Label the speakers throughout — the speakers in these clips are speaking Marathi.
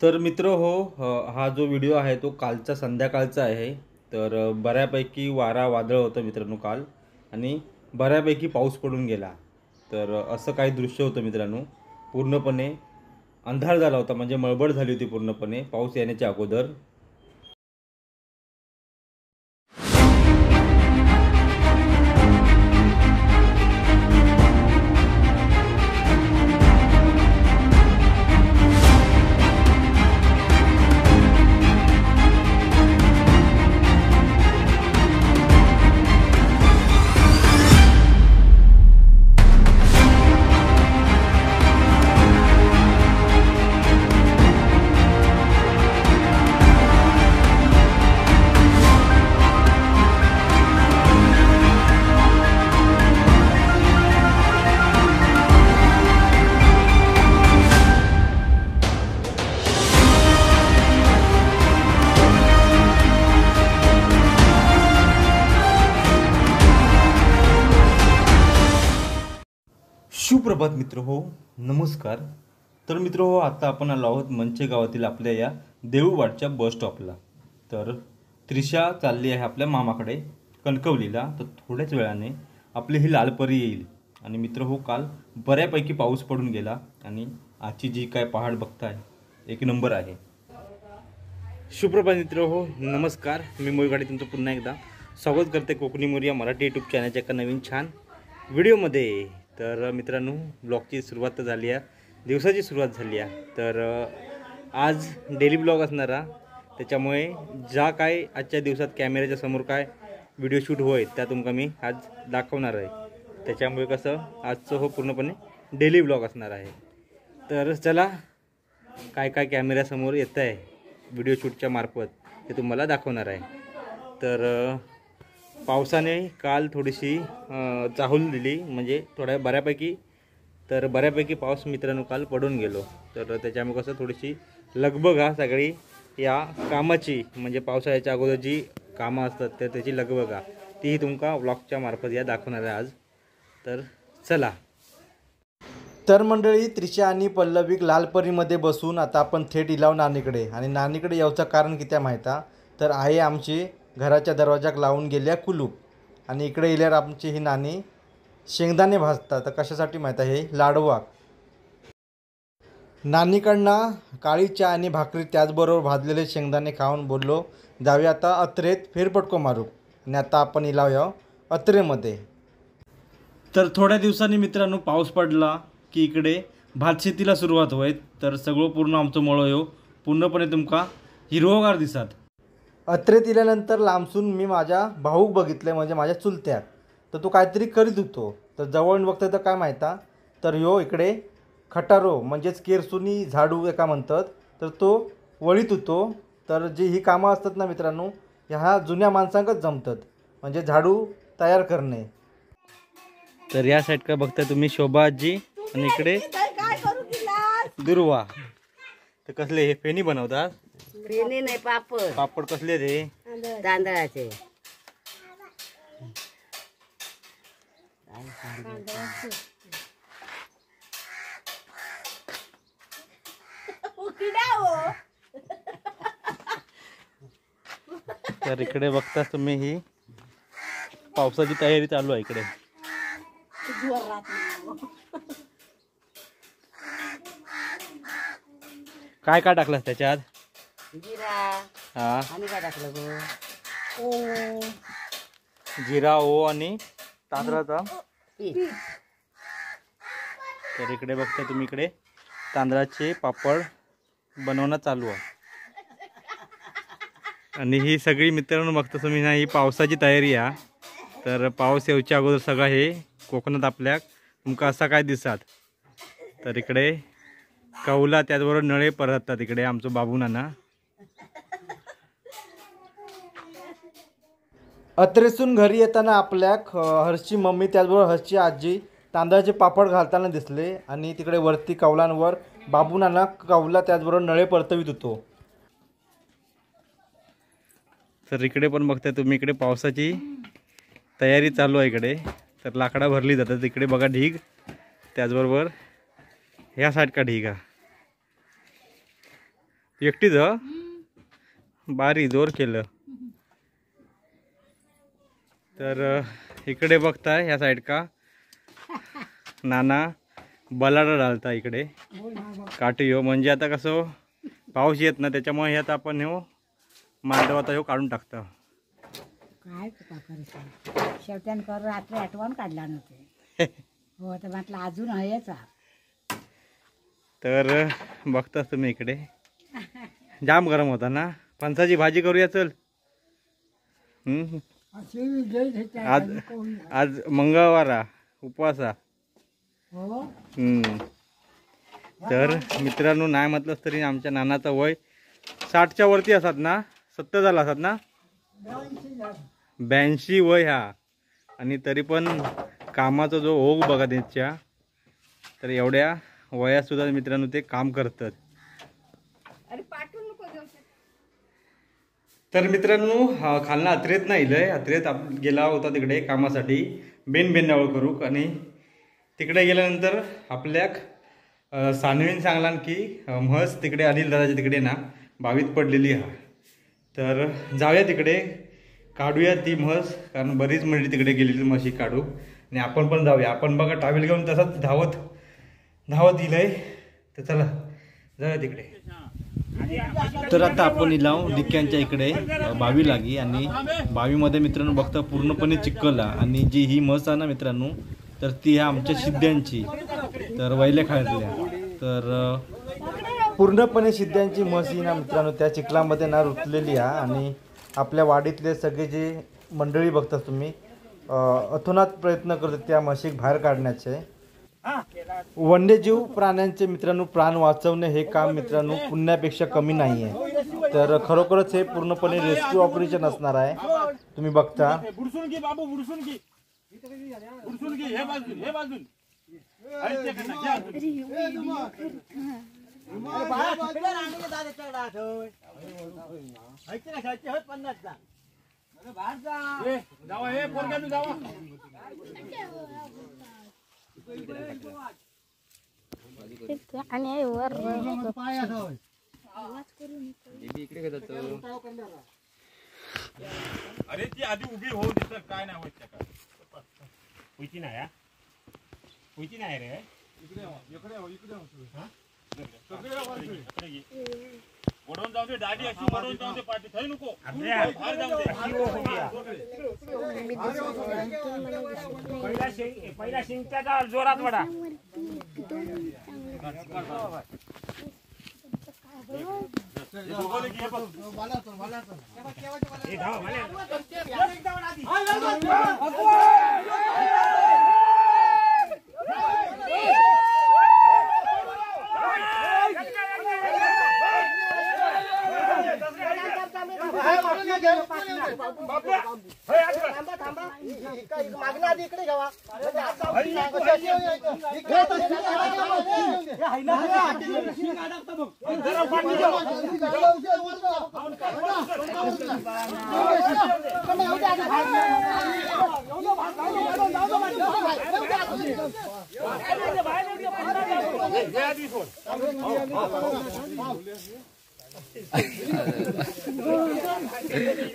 Speaker 1: तर मित्र हो, हा जो व्हिडिओ आहे तो कालचा संध्याकाळचा आहे. तर बऱ्यापैकी वारा वादळ होतं मित्रांनो काल, आणि बऱ्यापैकी पाऊस पडून गेला. तर असं काही दृश्य होतं मित्रांनो. पूर्णपणे अंधार झाला होता, म्हणजे मळबड झाली होती पूर्णपणे पाऊस येण्याच्या अगोदर. सुप्रभात मित्र हो, नमस्कार. तर मित्र हो, आता आपण आलो आहोत मंचे गावातील आपल्या या देऊळवाडच्या बस स्टॉपला. तर त्रिशा चालली आहे आपल्या मामाकडे कणकवलीला. तर थोड्याच वेळाने आपली ही लालपरी येईल. आणि मित्र हो, काल बऱ्यापैकी पाऊस पडून गेला, आणि आजची जी काय पहाड बघताय एक नंबर आहे. सुप्रभात मित्र हो, नमस्कार. मी मोयगाडी तुमचं पुन्हा एकदा स्वागत करते कोकणी मोरी या मराठी यूट्यूब चॅनलच्या एका नवीन छान व्हिडिओमध्ये. तर मित्रांनो, ब्लॉगची सुरुवात तर झाली आहे, दिवसाची सुरुवात झाली आहे. तर आज डेली ब्लॉग असणारा, त्याच्यामुळे ज्या काय आजच्या दिवसात कॅमेऱ्याच्या समोर काय व्हिडिओ शूट होय त्या तुमका मी आज दाखवणार आहे. त्याच्यामुळे कसं आजचं हो पूर्णपणे डेली ब्लॉग असणार आहे. तर चला, काय काय कॅमेऱ्यासमोर येतं आहे व्हिडिओ शूटच्या मार्फत ते तुम्हाला दाखवणार आहे. तर पावसाने काल थोडीशी चाहूल दिली, म्हणजे थोड्या बऱ्यापैकी पाऊस मित्रांनो काल पडून गेलो. तर त्याच्यामुळे कसं थोडीशी लगबग हा सगळी या कामाची, म्हणजे पावसाळ्याच्या अगोदर जी कामं असतात तर त्याची लगबग हा तीही तुमका व्लॉगच्या मार्फत या दाखवणार आहे आज. तर चला. तर मंडळी, त्रिशा आणि पल्लवीक लालपरीमध्ये बसून आता आपण थेट इलाव नानीकडे. आणि नानीकडे यावचं कारण किती आहे माहिती? तर आहे आमची घराच्या दरवाजाक लावून गेल्या कुलूप, आणि इकडे इल्यावर आमची ही नानी शेंगदाणे भाजतात. तर कशासाठी माहीत आहे? हे लाडवा. नानीकडनं काळी चहा आणि भाकरी त्याचबरोबर भाजलेले शेंगदाणे खाऊन बोललो जाऊया आता अत्रेत फेरपटको मारू. आणि आता आपण इलाव याव अत्रेमध्ये. तर थोड्या दिवसांनी मित्रांनो पाऊस पडला की इकडे भातशेतीला सुरुवात होईल. तर सगळं पूर्ण आमचं मळो येऊ पूर्णपणे तुमका हिरवगार दिसत. अत्रेत इल्यानंतर लांबसून मी माझ्या भाऊक बघितले, म्हणजे माझ्या चुलत्याक. तर तो काहीतरी करीत होतो. तर जवळ बघतोय तर काय माहिती? तर ह्यो इकडे खटारो म्हणजेच केरसुनी झाडू एका म्हणतात, तर तो वळीत होतो. तर जी ही कामं असतात ना मित्रांनो, ह्या जुन्या माणसांकच जमतात, म्हणजे झाडू तयार करणे. तर या साईड का बघताय तुम्ही शोभाजी, आणि इकडे दुर्वा. तर कसले हे फेणी बनवतात?
Speaker 2: फेणी नाही, पापड.
Speaker 1: पापड कसले रे?
Speaker 2: तांदळाचे.
Speaker 1: तर इकडे बघता तुम्ही ही पावसाची तयारी चालू आहे इकडे. काय काय टाकलं त्याच्यात?
Speaker 2: जिरा.
Speaker 1: हा,
Speaker 2: आणि काय टाकलं गो?
Speaker 1: जिरा, ओ आणि तांदळाचा
Speaker 2: पीठ.
Speaker 1: तर इकडे बघता तुम्ही इकडे तांदळाचे पापड बनवणं चालू आहे. आणि ही सगळी मित्रांनो बघता तुम्ही ना, ही पावसाची तयारी आहे. तर पाऊस येऊच्या अगोदर सगळं हे कोकणात आपल्या तुमका असा काय दिसतात. तर इकडे कौला त्याचबरोबर नळे परततात इकडे आमचं बाबू नाना. अत्रेसून घरी येताना आपल्याक हर्षची मम्मी त्याचबरोबर हर्षची आजी तांदळाचे पापड घालताना दिसले. आणि तिकडे वरती कौलांवर बाबू नाना कौला त्याचबरोबर नळे परतवित होतो. तर इकडे पण बघताय तुम्ही, इकडे पावसाची तयारी चालू आहे इकडे. तर लाकडा भरली जातात. इकडे बघा ढीग, त्याचबरोबर ह्या साईड का ढीग हा. एकटीच बारी जोर केलं. तर इकडे बघताय ह्या साईड का नाना बलाडा डालता इकडे काठी हो, म्हणजे आता कसं पाऊस येत ना त्याच्यामुळे हे आता आपण हो मांडव आता हो काढून टाकता.
Speaker 3: काय तुका करता शेवट्यान कर रात्री आठवण काढला नव्हते. हो तर म्हटलं अजून हयच.
Speaker 1: तर बघताच तुम्ही इकडे जाम गरम होता ना. फणसाची भाजी करूया चल. आज आज मंगळवार उपवासा. तर मित्रांनो नाही म्हटलंच तरी आमच्या नानाचं वय 60च्या वरती असतात ना. 70 झाला असतात ना. 82 वय हा. आणि तरी पण कामाचा जो ओघ बघा त्यांच्या. तर एवढ्या वयात सुद्धा मित्रांनो ते काम करतात. तर मित्रांनो खालना अत्रेत नाही इलय. अत्रेत गेला होता तिकडे कामासाठी बेनबेंडावळ करूक. आणि तिकडे गेल्यानंतर आपल्याक सानवीन सांगला की म्हस तिकडे अनिल दादाच्या तिकडे ना बावीत पडलेली हा. तर जाऊया तिकडे काढूया ती म्हस, कारण बरीच मंडळी तिकडे गेलेली म्हशी काढू. आणि आपण पण जाऊया. आपण बघा टावेल घेऊन तसंच धावत धावत इलय. तर चला जाऊया तिकडे. तर आता आपण इलाव डिक्क्यांच्या इकडे बावी लागी. आणि बावीमध्ये मित्रांनो बघता पूर्णपणे चिखल आणि जी ही म्हस आहे ना मित्रांनो तर ती ह्या आमच्या सिद्ध्यांची. तर वैल्या खायतल्या. तर पूर्णपणे सिद्ध्यांची म्हस ही ना मित्रांनो त्या चिखलामध्ये ना रुतलेली आहे. आणि आपल्या वाडीतले सगळे जे मंडळी बघतात तुम्ही अथोनात प्रयत्न करतात त्या म्हशीक बाहेर काढण्याचे. वन्यजीव प्राण्यांचे मित्रांनो प्राण वाचवणे हे काम मित्रांनो पुण्यापेक्षा कमी नाही आहे. तर खरोखरच हे पूर्णपणे रेस्क्यू ऑपरेशन असणार आहे. तुम्ही बघता
Speaker 4: आणि वर
Speaker 5: अरे ती आधी उभी होऊ दिसत काय नाही होत त्या का उची नाही उची नाही रे. वडून जाऊ दे दाढी अशी वडून जाऊ दे पाठी थई नको बाहेर जाऊ दे. पहिला शिंगच्या जोरात वडा.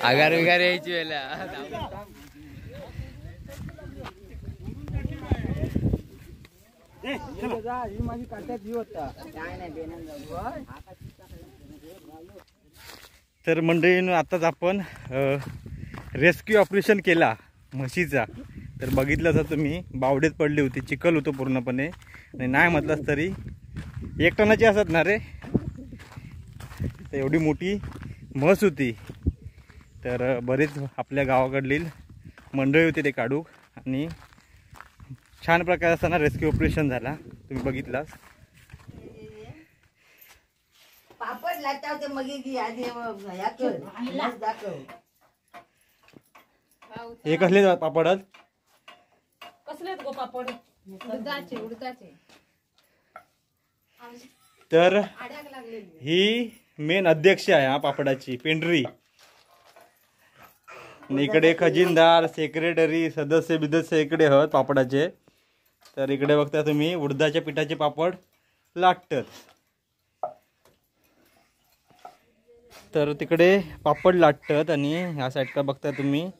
Speaker 6: आगार विगार यायची वेळेला
Speaker 1: तर मंडळीनं आताच आपण रेस्क्यू ऑपरेशन केला म्हशीचा. तर बघितलं तर तुम्ही बावडेत पडली होती. चिखल होतो पूर्णपणे. आणि नाही म्हटलंच तरी 1 टनाची असत ना रे. तर एवढी मोठी म्हस होती. तर बरेच आपल्या गावाकडील मंडळी होते ते काढू. आणि छान प्रकारे असताना रेस्क्यू ऑपरेशन झाला. तुम्ही बघितलास.
Speaker 2: पापड लागता होते मगे की आधी दाखव.
Speaker 1: हे कसले पापड आहेत?
Speaker 4: कसले गो पापड उडदाचे
Speaker 1: तर ही मेन अध्यक्ष आहे हा पापडाची पेंढरी. इकडे खजिनदार सेक्रेटरी सदस्य बिदस्य इकडे आहेत पापडाचे. तर इकडे बघता तुम्ही उडदाच्या पिठाचे पापड लाटतात. तर तिकडे पापड लाटतात आणि ह्या साईडला बघताय तुम्ही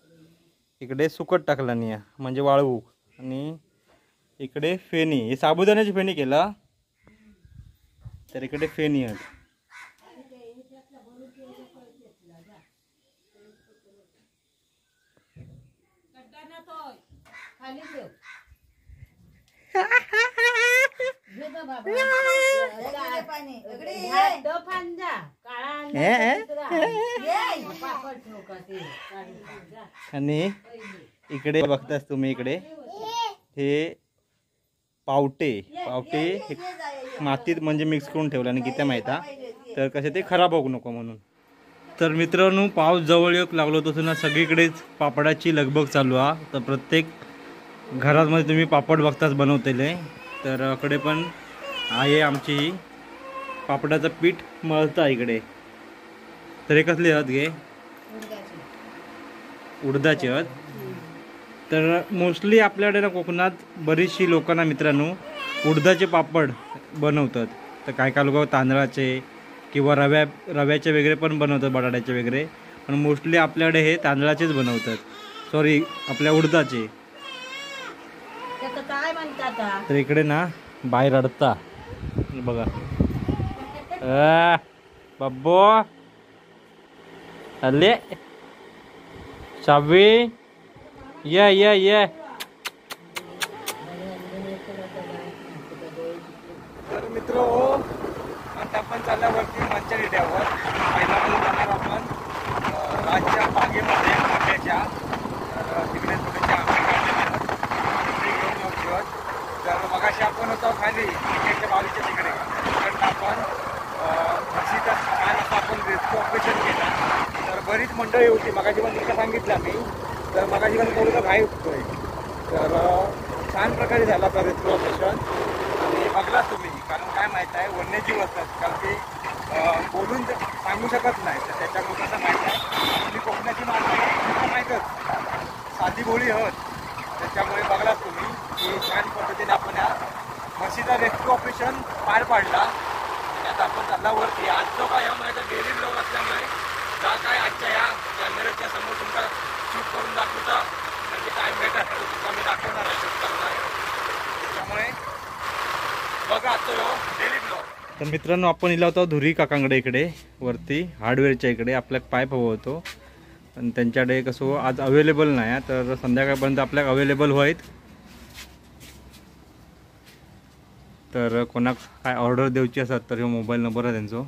Speaker 1: इकडे सुकट टाकला नाही म्हणजे वाळवू आणि इकडे फेणी हे साबुदाण्याची फेणी केला तर इकडे फेणी आहेत.
Speaker 2: खाली ठेव. घे गं बाबा. इकडे पाणी. इकडे ये.
Speaker 1: आणि इकडे बघताच तुम्ही इकडे हे पावटे हे मातीत म्हणजे मिक्स करून ठेवलं आणि किती माहिती तर कसे ते खराब होऊ नको म्हणून. तर मित्रांनो पाऊस जवळ येऊ लागलो तसं ना सगळीकडेच पापडाची लगबग चालू आहे. तर प्रत्येक घरामध्ये तुम्ही पापड बघताच बनवतेले तर इकडे पण आहे आमची पापडाचं पीठ मळतं इकडे. तर हे कसले आहेत गे उडदाचे आहेत. तर मोस्टली आपल्याकडे ना कोकणात बरीचशी लोकांना मित्रांनो उडदाचे पापड बनवतात. तर काय काय लोक तांदळाचे किंवा रव्याचे वगैरे पण बनवतात बटाट्याचे वगैरे पण मोस्टली आपल्याकडे हे तांदळाचेच बनवतात सॉरी आपल्या उडदाचे.
Speaker 2: काय म्हणतात
Speaker 1: तर इकडे ना बाहेर अडता बघा बब्बो अले शावी ये तर मित्र आता आपण चालल्यावरती मंचर इड्यावर पहिला जाणार आपण राजच्या बागेमध्ये आंब्याच्या तिकडे थोडेसे आंबे काढलेले तर मगाशी आपण होतो खाली क्रिकेटच्या बागेच्या तिकडे तिकडनं आपण म्हशीचा छान असं आपण रेस्क्यू ऑपरेशन केलं. तर बरीच मंडळी होती मगाशी पण तिला सांगितलं मी तर मगाशी पण थोडंसं घाई होतोय. तर छान प्रकारे झाला होता रेस्क्यू ऑपरेशन आणि बघलाच तुम्ही कारण काय माहीत आहे वन्यजीव असतात कारण ते बोलून सांगू शकत नाही तर त्याच्यामुळे कसं माहीत आहे आपली कोकणाची माणसं माहीतच साधी बोली आहोत त्याच्यामुळे बघलाच तुम्ही की छान पद्धतीने आपण या म्हशीचा रेस्क्यू ऑपरेशन पार पाडला. आणि आता आपण चालल्यावरती आजचं काय या माझ्या डेली ब्लॉग असल्यामुळे का काय आजच्या या कॅमेऱ्याच्या समोर तुमचा शूट करून दाखवता म्हणजे काय भेटत तुमचा मी दाखवणार आहे शूट करणार त्याच्यामुळे बघा आजचं डेली ब्लॉग. तर मित्रांनो आपण इला होतो धुरी काकांकडे इकडे वरती हार्डवेअरच्या इकडे आपल्या पाईप हवं होतो पण त्यांच्याकडे कसं आज अवेलेबल नाही तर संध्याकाळपर्यंत आपल्याला अवेलेबल होईत. तर कोणाक काय ऑर्डर द्यायची असतात तर हे मोबाईल नंबर आहे त्यांचा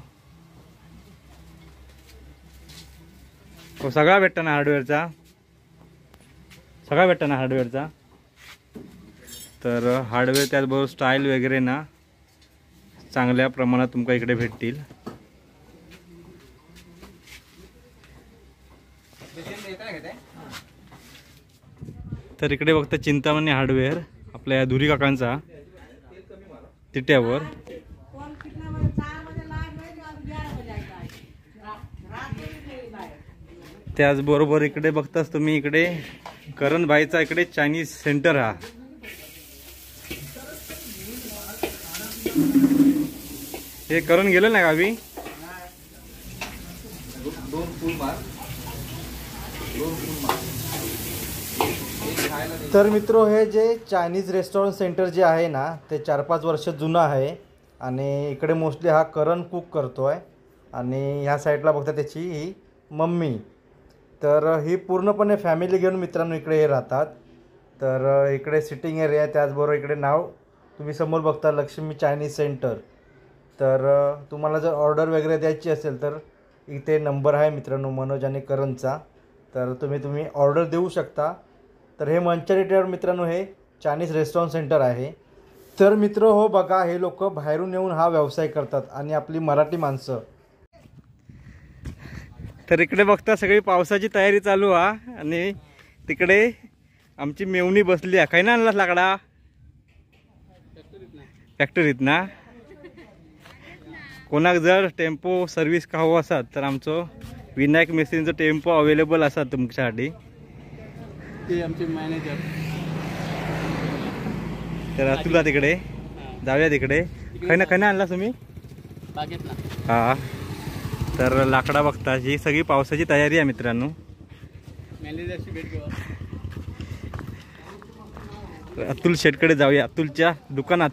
Speaker 1: तो सगळा भेटता ना हार्डवेअरचा सगळा भेटता ना हार्डवेअरचा. तर हार्डवेअर त्याचबरोबर स्टाईल वगैरे ना चांगल्या प्रमाणात तुमका इकडे भेटतील. तर इकडे बघता चिंतामणी हार्डवेअर आपल्या या धुरी काकांचा तिट्यावर. त्याचबरोबर इकडे बघताच तुम्ही इकडे करणभाईचा इकडे चायनीज सेंटर हा हे करून गेलं ना गावी तर मित्र हे जे चायनीज रेस्टॉरंट सेंटर जे आहे ना ते 4-5 वर्ष जुनं आहे आणि इकडे मोस्टली हा करण कुक करतो आहे आणि ह्या साईडला बघता त्याची ही मम्मी. तर ही पूर्णपणे फॅमिली घेऊन मित्रांनो इकडे हे राहतात. तर इकडे सिटिंग एरिया आहे त्याचबरोबर इकडे नाव तुम्ही समोर बघता लक्ष्मी चायनीज सेंटर. तर तुम्हाला जर ऑर्डर वगैरे द्यायची असेल तर इथे नंबर आहे मित्रांनो मनोज आणि करणचा तर तुम्ही ऑर्डर देऊ शकता. तर हे मंचर इड्यावर मित्रांनो हे चायनीज रेस्टॉरंट सेंटर आहे. तर मित्र हो बघा हे लोक बाहेरून येऊन हा व्यवसाय करतात आणि आपली मराठी माणसं. तर इकडे बघता सगळी पावसाची तयारी चालू आहे आणि तिकडे आमची मेवणी बसली आहे. काही ना आणलास लाकडा फॅक्टरीत ना. कोणाक जर टेम्पो सर्व्हिस का हवं असतात तर आमचं विनायक मेस्त्रींचं टेम्पो अवेलेबल असतात तुमच्यासाठी.
Speaker 7: ते आमचे मॅनेजर.
Speaker 1: तर तुला तिकडे जाऊया तिकडे. काही ना आणला तुम्ही
Speaker 7: बागेतला.
Speaker 1: हा तर लाकडा बघता ही सगळी पावसाची तयारी आहे मित्रांनो.
Speaker 7: मॅनेजरशी भेट घेऊ.
Speaker 1: अतुल शेटकडे जाऊया, अतुलच्या दुकानात.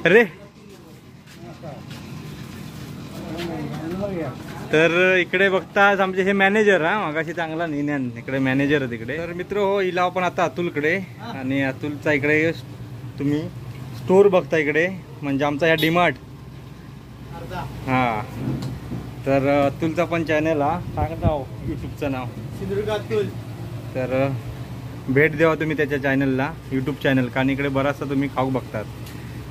Speaker 1: अरे तर इकडे बघताच आमचे हे मॅनेजर हा मागाशी चांगला निन्यान इकडे मॅनेजर आहे तिकडे. तर मित्र हो इला पण आता अतुलकडे आणि अतुलचा इकडे तुम्ही स्टोर बघता इकडे म्हणजे आमचा या डीमार्ट. हा तर अतुलचा पण चॅनल हा सांगता यूट्यूबचं नाव
Speaker 7: सिंधुदुर्ग अतुल.
Speaker 1: तर भेट द्यावा तुम्ही त्याच्या चॅनलला, यूट्यूब चॅनल, कारण इकडे बराचसा तुम्ही खाऊ बघतात.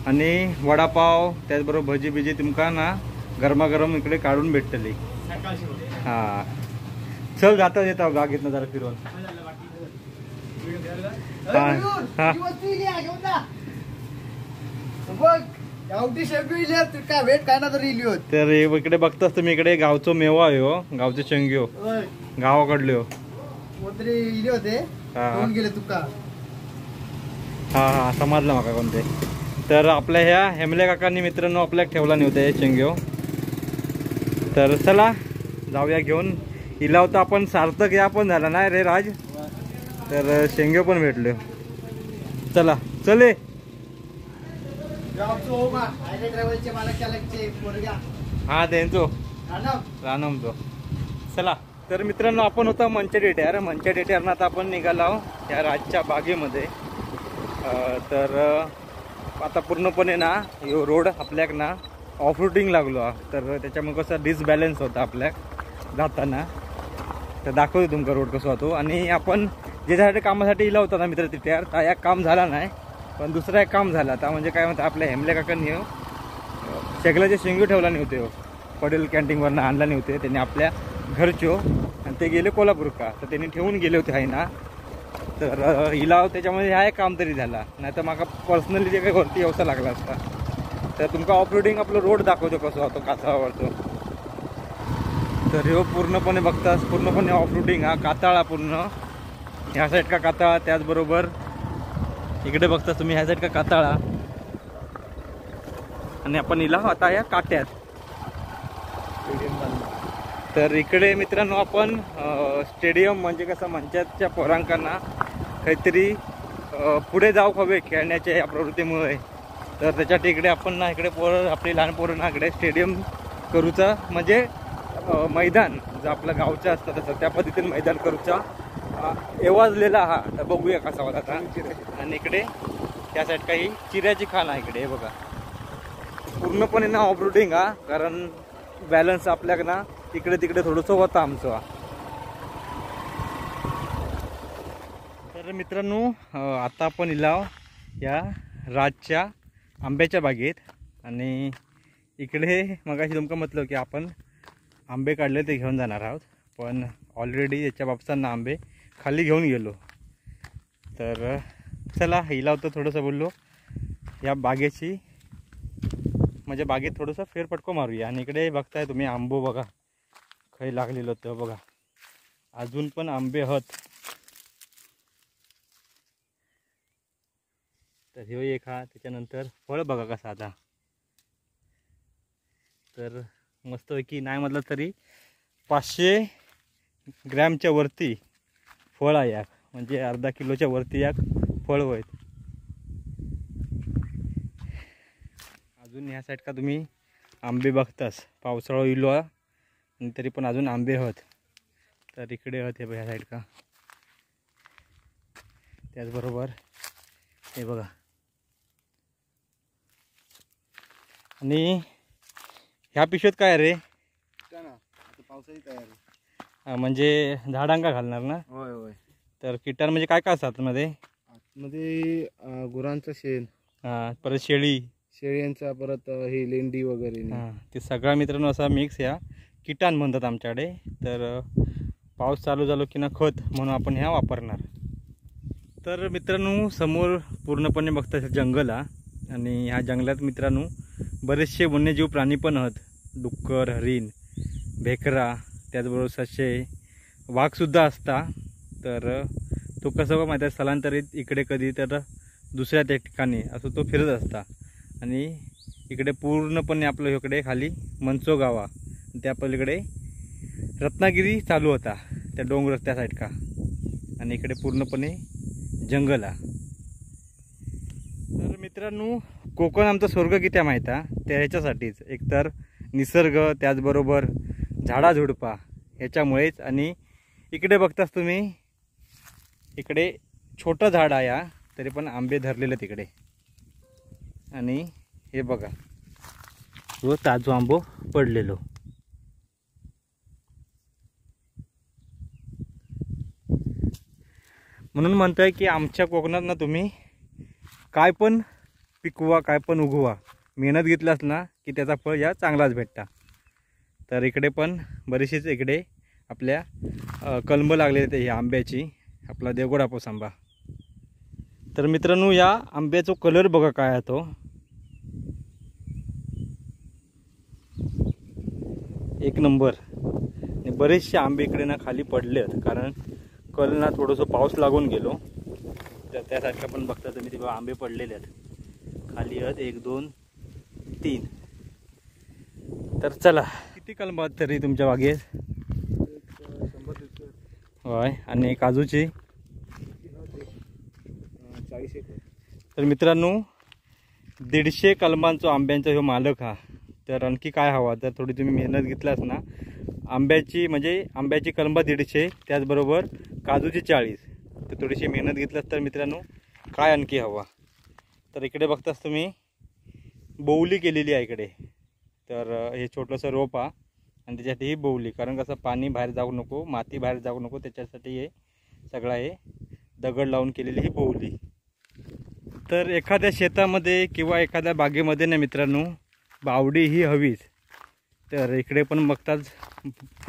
Speaker 1: आणि वडापाव त्याचबरोबर भजी बिजी तुमका ना गरमागरम इकडे काढून भेटतली. हा चल जाता येता बागेतनं जरा फिरवून. हा तर इकडे बघताच तुम्ही इकडे गावचो मेवा आहे हो, गावचे शेंग्यो गावाकडले हो. हा हा समजलं माका कोणते. तर आपल्या ह्या हेमले काकांनी मित्रांनो आपल्याला ठेवला नव्हता हे शेंग्यो. तर चला जाऊया घेऊन. इलाव तर आपण सार्थक या पण झाला नाही रे राज. तर शेंग्यो पण भेटले. चला चले. हा त्यांचो रानमचो. चला तर मित्रांनो आपण होता मंचे डेट्यावर. मंचे डेट्यावरनं आता आपण निघालो या राजच्या बागेमध्ये. तर आता पूर्णपणे ना यो रोड आपल्याक ना ऑफ रोडिंग लागलो. तर त्याच्यामुळे कसं डिसबॅलन्स होता आपल्याक जाताना. तर दाखवतो तुमका रोड कसं होतो. आणि आपण ज्याच्यासाठी कामासाठी इला होता ना मित्र तिथे तर एक काम झाला नाही पण दुसरा एक काम झाला. आता म्हणजे काय म्हणतात आपल्या हेमले काकांनी शेगलाचे शेंगू ठेवला नव्हते हो, पटेल कॅन्टीनवरनं आणला नव्हते त्यांनी आपल्या घरचो. आणि ते गेले कोल्हापूर का तर त्यांनी ठेवून गेले होते आहे ना. तर इलाव त्याच्यामध्ये हा एक काम तरी झाला, नाही तर माका पर्सनली जे काही वरती व्यवसा लागला असता. तर तुमका ऑफ रोडिंग आपलं रोड दाखवतो कसं होतो कासावरतो. तर ह्यो पूर्णपणे बघतास पूर्णपणे ऑफ रोडिंग हा काताळा पूर्ण ह्या साईड का काताळा, त्याचबरोबर इकडे बघता तुम्ही ह्या साईड का काताळा. आणि आपण इला आता या काट्यात. तर इकडे मित्रांनो आपण स्टेडियम म्हणजे कसं मंचाच्या पोरांकांना काहीतरी पुढे जाऊ हवे खेळण्याच्या या प्रवृत्तीमुळे. तर त्याच्यासाठी इकडे आपण ना इकडे पोरं आपली लहान पोरांना इकडे स्टेडियम करूचा म्हणजे मैदान जर आपलं गावचं असतं तसं त्या पद्धतीने मैदान करूचा एवाजलेला हा. तर बघूया कसा होता आता. आणि इकडे त्या साईड काही चिऱ्याची खाण आहे इकडे. हे बघा पूर्णपणे ना ऑफ रोडिंग हा, कारण बॅलन्स आपल्याक ना इकडे तिकडे थोडंसं होतं आमचं. तर मित्रांनो आता आपण इलाव या राजच्या आंब्याच्या बागेत. आणि इकडे मगाशी तुमका म्हटलं की आपण आंबे काढले ते घेऊन जाणार आहोत, पण ऑलरेडी याच्या बापसांना आंबे खाली घेऊन गेलो. तर चला इलाव तर थोडंसं बोललो या बागेची म्हणजे बागेत थोडंसं फेरफटको मारूया. आणि इकडे बघताय तुम्ही आंबो बघा काही लागलेलं होतं बघा, अजून पण आंबे आहेत. तर हे एक हा, त्याच्यानंतर फळ बघा कसा आता. तर मस्तपैकी नाही म्हटलं तरी 500 ग्रॅमच्या वरती फळ आहे याक, म्हणजे अर्धा किलोच्या वरती याक फळ होत. अजून ह्या साईड का तुम्ही आंबे बघतास, पावसाळा येलो आणि तरी पण अजून आंबे आहेत. तर इकडे आहेत हे ह्या साईड का. त्याचबरोबर हे बघा. आणि ह्या पिशवीत काय रे?
Speaker 7: पावसाची तयारी
Speaker 1: म्हणजे झाडांका घालणार ना?
Speaker 7: होय होय.
Speaker 1: तर किटार म्हणजे काय काय असतात आतमध्ये?
Speaker 7: आतमध्ये गुरांचं शेण,
Speaker 1: परत शेळ्यांचा,
Speaker 7: परत हे लेंडी वगैरे.
Speaker 1: ते सगळा मित्रांनो असा मिक्स या किटान म्हणतात आमच्याकडे. तर पाऊस चालू झालो की ना खत म्हणून आपण ह्या वापरणार. तर मित्रांनो समोर पूर्णपणे बघता जंगल हा. आणि ह्या जंगलात मित्रांनो बरेचसे वन्यजीव प्राणी पण आहेत. डुक्कर, हरिण, भेकरा, त्याचबरोबर ससे, वाघसुद्धा असता. तर तो कसं माहिती आहे स्थलांतरित इकडे कधी तर दुसऱ्या त्या ठिकाणी असं तो फिरत असता. आणि इकडे पूर्णपणे आपलं इकडे खाली मंचो गावा, त्या पलीकडे रत्नागिरी चालू होता त्या डोंगर त्या साईड का, आणि इकडे पूर्णपणे जंगल आहे. तर मित्रांनो कोकण आमचा स्वर्ग किती माहीत आहे, त्या ह्याच्यासाठीच एकतर निसर्ग, त्याचबरोबर झाडाझुडपा ह्याच्यामुळेच. आणि इकडे बघताच तुम्ही, इकडे छोटं झाड आहे तरी पण आंबे धरलेले तिकडे. आणि हे बघा तो ताजो आंबो पडलेलो. म्हणून म्हणतोय की आमच्या कोकणात ना तुम्ही काय पण पिकवा, काय पण उगवा, मेहनत घेतलास ना की त्याचा फळ या चांगलाच भेटता. तर इकडे पण बरीचशीच इकडे आपल्या कलम लागलेले ते ह्या आंब्याची, आपला देवगड हापूस आंबा. तर मित्रांनो या आंब्याचा कलर बघा काय आहे तो, एक नंबर. आणि बरेचसे आंबे इकडे ना खाली पडले आहेत, कारण कल ना थोडंसं पाऊस लागून गेलो. तर त्यासाठी पण बघता तुम्ही ते आंबे पडलेले आहेत खाली आहेत, 1 2 3. तर चला, किती कलम आहेत तरी तुमच्या बागेत?
Speaker 7: 100
Speaker 1: होय. आणि काजूची
Speaker 7: 40 एकर.
Speaker 1: तर मित्रांनो 150 कलमांचा आंब्यांचा ह्यो मालक हा. तर आणखी काय हवा, तर थोडी तुम्ही मेहनत घेतलास ना, आंब्याची म्हणजे आंब्याची कलमं 150, त्याचबरोबर काजूची 40, तर थोडीशी मेहनत घेतलास तर मित्रांनो काय आणखी हवा. तर इकडे बघतास तुम्ही बोवली केलेली आहे इकडे. तर हे छोटंसं रोप आहे आणि त्याच्यात ही बोवली, कारण कसं पाणी बाहेर जाऊ नको, माती बाहेर जाऊ नको, त्याच्यासाठी हे सगळं हे दगड लावून केलेली ही बोवली. तर एखाद्या शेतामध्ये किंवा एखाद्या बागेमध्ये ना मित्रांनो बावडी ही हवीच. तर इकडे पण बघताच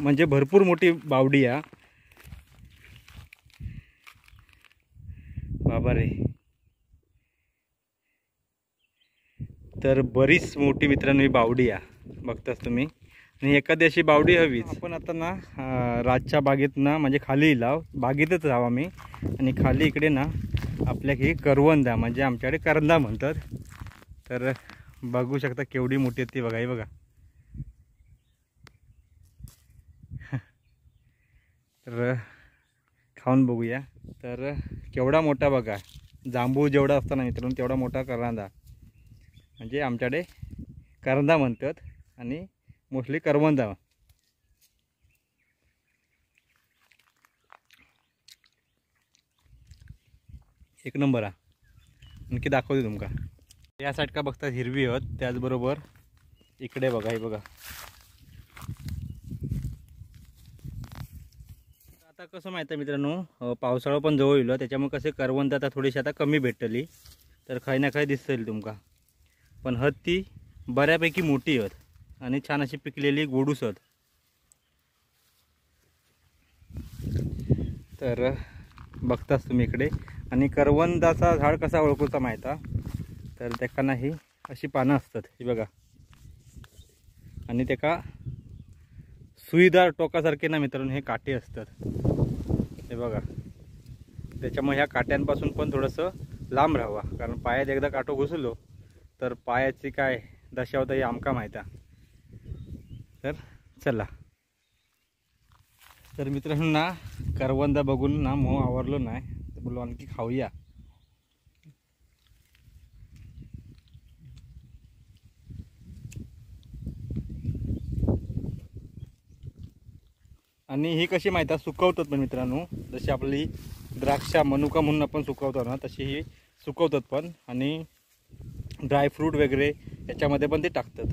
Speaker 1: म्हणजे भरपूर मोठी बावडी आहे बाबा रे. तर बरीच मोठी मित्रांनो ही बावडी आहे, बघताच तुम्ही. आणि एखादी अशी बावडी हवीच. आपण आता ना रातच्या बागेत ना म्हणजे खाली लाव बागेतच राहावं आम्ही. आणि खाली इकडे ना आपल्या ही करवंदा म्हणजे आमच्याकडे करंदा म्हणतात. तर बघू शकता केवढी मोठी आहे ती, बघा ही बघा. तर खाऊन बघूया. तर केवढा मोठा बघा, जांभूळ जेवढा असतो ना मित्रांनो तेवढा मोठा करंदा, म्हणजे आमच्याकडे करंदा म्हणतात आणि मोस्टली करवंदा. एक नंबर आहे. आणखी दाखवते तुमका. या साईड का बघता हिरवी आहेत, त्याचबरोबर इकडे बघा हे बघा. आता कसं माहिती आहे मित्रांनो, पावसाळा पण जवळ येईल, त्याच्यामुळे कसे करवंद आता थोडीशी आता कमी भेटली. तर काही ना काही दिसेल तुमका. पण हत ती बऱ्यापैकी मोठी आहेत आणि छान अशी पिकलेली गोडूस आहेत. तर बघताच तुम्ही इकडे. आणि करवंदाचा झाड कसा ओळखूचा माहिती आहे, तर त्याला ही अशी पानं असतात ही बघा, आणि त्याका सुईदार टोकासारखे ना मित्रांनो हे काटे असतात हे बघा. त्याच्यामुळे ह्या काट्यांपासून पण थोडंसं लांब राहावा, कारण पायात एकदा काटो घुसलो तर पायाची काय दशा होता हे आमका माहिती आहे. तर चला. तर मित्रांनो ना करवंदा बघून ना मग आवरलो नाही, तर बोललो आणखी खाऊया. आणि ही कशी माहिती आहे सुकवतात पण मित्रांनो, जशी आपली द्राक्षा मनुका म्हणून आपण सुकवतो ना तशी ही सुकवतात पण. आणि ड्रायफ्रूट वगैरे याच्यामध्ये पण ते टाकतात.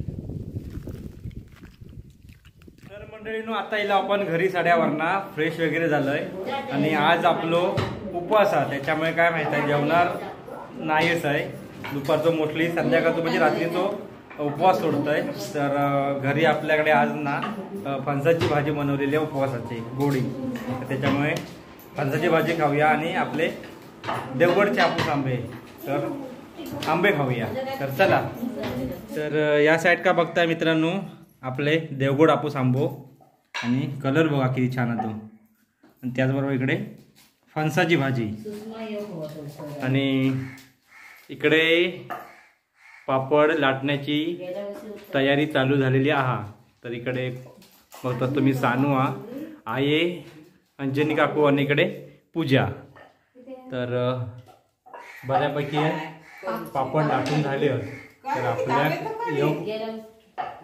Speaker 1: तर मंडळींनो आता येईल आपण घरी साड्यावरना फ्रेश वगैरे झालंय. आणि आज आपलो उपवास आहे, त्याच्यामुळे काय माहिती आहे जेवणार नाहीच आहे. दुपारचं मोस्टली संध्याकाळचं म्हणजे रात्रीचं उपवास सोडतोय. तर घरी आपल्याकडे आज ना फणसाची भाजी बनवलेली आहे उपवासाची गोडी, त्याच्यामुळे फणसाची भाजी खाऊया आणि आपले देवगडचे हापूस आंबे, तर आंबे खाऊया. तर चला. तर या साईड का बघताय मित्रांनो आपले देवगड हापूस आंबो, आणि कलर बघा किती छान आहे तो. आणि त्याचबरोबर इकडे फणसाची भाजी, आणि इकडे पापड लाटण्याची तयारी चालू झालेली आहे. तर इकडे बघता तुम्ही सानू आहे, अंजनी काकू आणि इकडे पूजा. तर बऱ्यापैकी पापड लाटून झाले.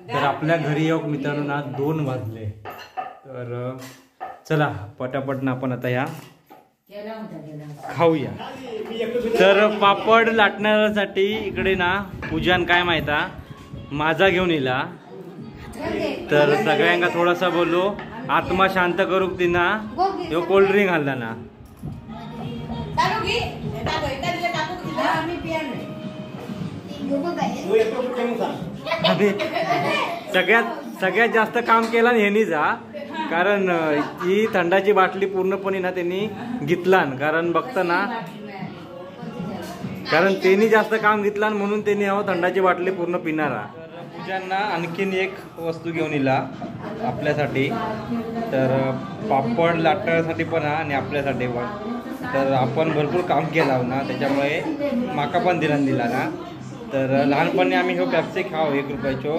Speaker 1: तर आपल्या घरी योग मित्रांनो ना 2 वाजले. तर चला पटापट ना आपण आता ह्या खाऊया. तर पापड लाटण्यासाठी इकडे ना पूजान काय माहिता माझा घेऊन येला. तर सगळ्यांना थोडासा बोललो आत्मा शांत करूक तिना ह्यो कोल्ड्रिंक घालला ना. सगळ्यात जास्त काम केला ह्यानी जा. कारण ही थंडाची बाटली पूर्णपणे ना त्यांनी घेतला. कारण बघताना कारण त्यांनी जास्त काम घेतला म्हणून त्यांनी थंडाची बाटली पूर्ण पिणारा. पूजांना आणखीन एक वस्तू घेऊन येला आपल्यासाठी. तर पापड लाटण्यासाठी पण आणि आपल्यासाठी पण. तर आपण भरपूर काम केला ना त्याच्यामुळे माका पण दिला ना. तर लहानपणी आम्ही हो पॅप्सी खाव 1 रुपयाचो.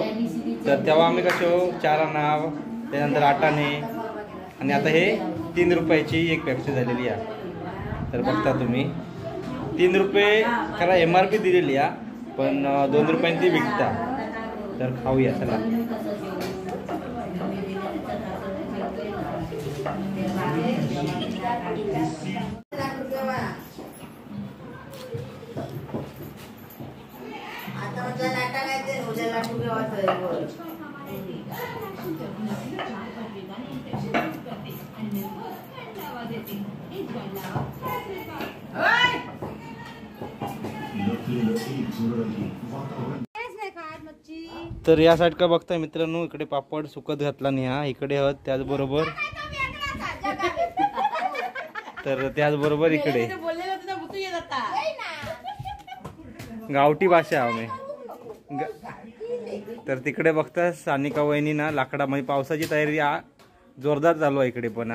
Speaker 1: तर तेव्हा आम्ही कसो 4 आणा त्यानंतर 8 आणे आणि आता हे 3 रुपयाची एक पॅप्सी झालेली आहे. तर बघता तुम्ही 3 रुपये खरा MRP दिलेली आहे पण 2 रुपयांनी ती विकता. तर खाऊया चला.
Speaker 2: आता म्हटलं लाटा काय ते उद्या लाटू घेवायचं.
Speaker 1: तर या साईड का बघताय मित्रांनो इकडे पापड सुकत घातला नाही हा. इकडे आहोत त्याचबरोबर तर त्याचबरोबर इकडे गावठी भाषा आम्ही. तर तिकडे बघता सानिका वहिनी ना लाकडा म्हणजे पावसाची तयारी जोरदार चालू आहे इकडे पण.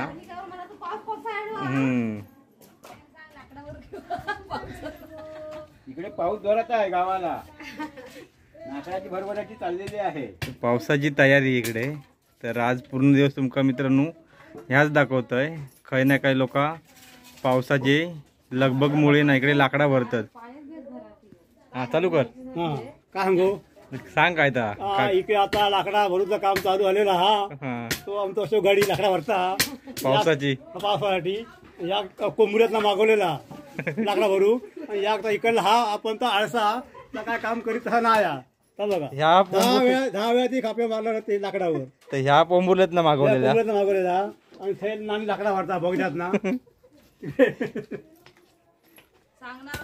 Speaker 7: इकडे पाऊस जोरात आहे गावाला. नारळाची भरभराटी चाललेली आहे.
Speaker 1: पावसाची तयारी इकडे. तर आज पूर्ण दिवस तुमका मित्रांनो ह्याच दाखवतोय. काही ना काही लोक पावसाचे लगबगमुळे ना इकडे लाकडा भरतात. हा चालू कर.
Speaker 7: काय सांगू
Speaker 1: सांग काय ता.
Speaker 7: इकडे आता लाकडा भरूचं काम चालू झालेला हा. तो आमचा अशोक गाडी लाकडा भरता पावसासाठी. या कोंबड्यातला मागवलेला लाकडा भरू. या इकडला हा आपण तर आळसा काय काम करीत तसा नाही. बघा 10 वेळा ती खापे मारला ते लाकडावर.
Speaker 1: तर ह्या पोंबुल्यात ना मागवलेला
Speaker 7: आणि थैल नानी लाकडा भरता बघण्यात ना.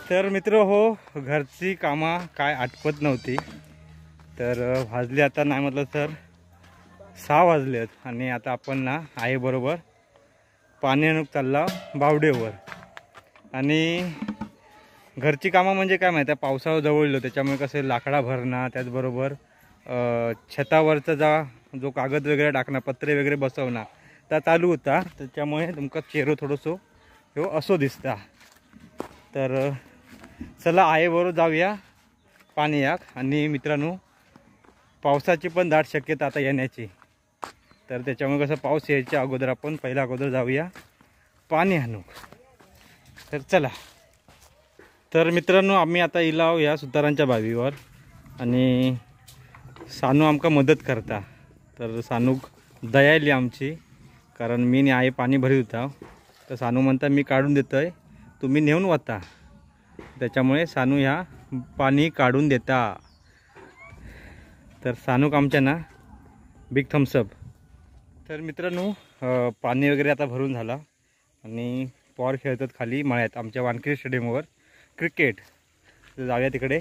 Speaker 1: तर मित्र हो घरची कामा काय आटपत नव्हती. तर वाजले आता नाही म्हटलं तर 6 वाजलेत. आणि आता आपण ना आई बरोबर पाणी आणून चालला बावडेवर. आणि घरची कामं म्हणजे काय माहिती आहे पावसाळा जवळलो त्याच्यामुळे कसं लाकडा भरणं त्याचबरोबर छतावरचा जो कागद वगैरे टाकणं पत्रे वगैरे बसवणं त्या चालू होता. त्याच्यामुळे तुमका चेहरा थोडंसं ह्यो असो दिसता. तर चला आईबरोबर जाऊया पाणी याक. आणि मित्रांनो पावसाची पण दाट शक्यता आता येण्याची. तर त्याच्यामुळे कसं पाऊस यायच्या अगोदर आपण अगोदर जाऊया पाणी आणू. तर चला. तर मित्रांनो आम्ही आता इलाव या सुतारांच्या बावीवर. आणि सानू आमका मदत करता. तर सानूक दयाली आमची. कारण मी आई पाणी भरीत होता. तर सानू म्हणता मी काढून देतोय तुम्ही नेऊन वाता. त्याच्यामुळे सानू ह्या पाणी काढून देता. तर सानूक आमच्या ना बिग थम्सअप. तर मित्रांनो पाणी वगैरे आता भरून झाला. आणि पॉर खेळतात खाली मळ्यात आमच्या वानखेडे स्टेडियमवर क्रिकेट. तर जाऊया तिकडे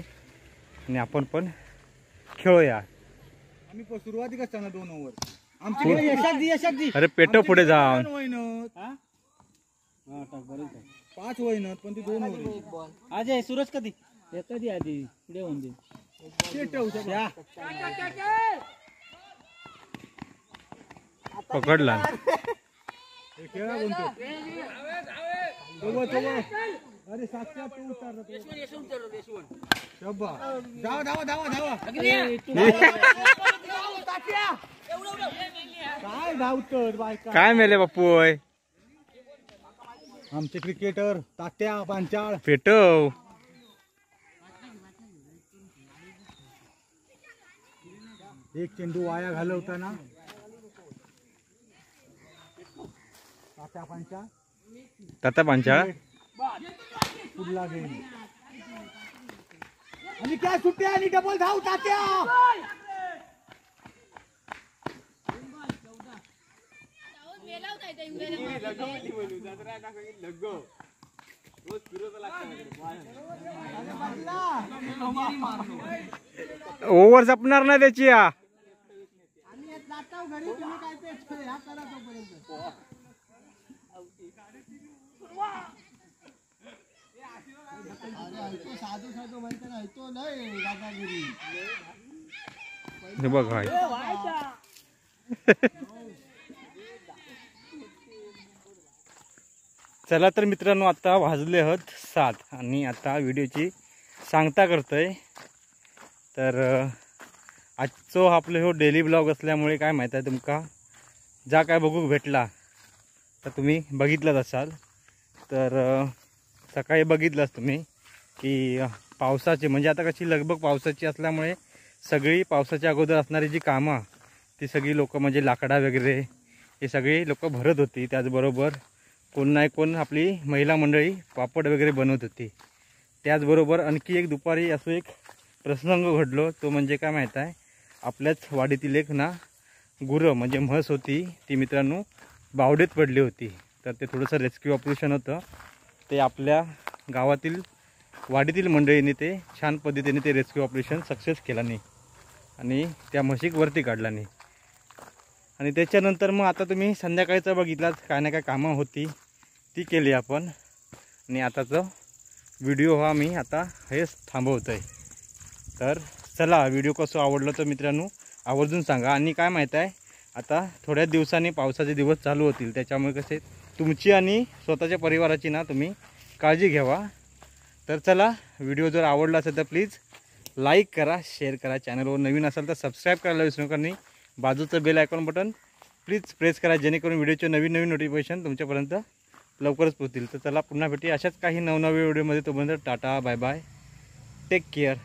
Speaker 1: आणि आपण पण खेळूया.
Speaker 7: आम्ही सुरुवाती कसं 2 ओव्हर आमची.
Speaker 1: अरे पेट पुढे जाऊन
Speaker 7: 5 वयनत पण ती 2 ओव्हर.
Speaker 6: आज आहे सूरज कधी येतं ती आधी पुढे होऊन दे.
Speaker 1: पकडला
Speaker 7: खेळा कोणतो अरे 7 उतारला. काय धावतं बायका
Speaker 1: काय मेले बापू
Speaker 7: आमचे क्रिकेटर तात्या पांचाळ
Speaker 1: पेटव.
Speaker 7: एक चेंडू वाया घालवताना तात्या पांचाळ
Speaker 1: ताता पांचाळ
Speaker 7: पुढला गेम आणि काय सुट्ट्या आणि डबल धाव तात्या.
Speaker 1: ओव्हर जपणार नाही त्याची या. हे बघ भाई. चला तर मित्रांनो, आता वाजले आहेत 7 आणि आता व्हिडिओची सांगता करतोय. तर आजचो आपलं हो डेली ब्लॉग असल्यामुळे काय माहीत आहे तुमका, जा काय बघूक भेटला तर तुम्ही बघितलंच असाल. तर सकाळी बघितलंच तुम्ही की पावसाची म्हणजे आता कशी लगबग पावसाची असल्यामुळे सगळी पावसाच्या अगोदर असणारी जी कामं ती सगळी लोक म्हणजे लाकडा वगैरे हे सगळी लोक भरत होती. त्याचबरोबर कोण नाही कोण आपली महिला मंडळी पापड वगैरे बनवत होती. त्याचबरोबर आणखी एक दुपारी असं एक प्रसंग घडलो. तो म्हणजे काय माहीत आहे, आपल्याच वाडीतील एक ना गुरं म्हणजे म्हस होती ती मित्रांनो बावडेत पडली होती. तर ते थोडंसं रेस्क्यू ऑपरेशन होतं. ते आपल्या गावातील वाडीतील मंडळीने ते छान पद्धतीने ते रेस्क्यू ऑपरेशन सक्सेस केला नाही आणि त्या म्हशीक वरती काढला नाही. आणि त्याच्यानंतर मग आता तुम्ही संध्याकाळचं बघितलात काय ना काय कामं होती ती केली आपण. आणि आताचा व्हिडिओ हा मी आता हेच थांबवतो आहे. तर चला, व्हिडिओ कसं आवडलं तर मित्रांनो आवर्जून सांगा. आणि काय माहीत आहे, आता थोड्या दिवसांनी पावसाचे दिवस चालू होतील, त्याच्यामुळे कसे तुमची आणि स्वतःच्या परिवाराची ना तुम्ही काळजी घ्यावा. तर चला, व्हिडिओ जर आवडला असेल तर प्लीज लाईक करा, शेअर करा. चॅनलवर नवीन असाल तर सबस्क्राईब करायला विसरू नका. आणि बाजूचं bell icon button please press करा, जेणेकरून व्हिडिओचे नवीन नवीन नोटिफिकेशन तुमच्यापर्यंत लवकरच पोहोचतील. तर चला, पुन्हा भेटूया अशाच काही नवनवीन व्हिडिओमध्ये. तोपर्यंत tata, bye bye, take care.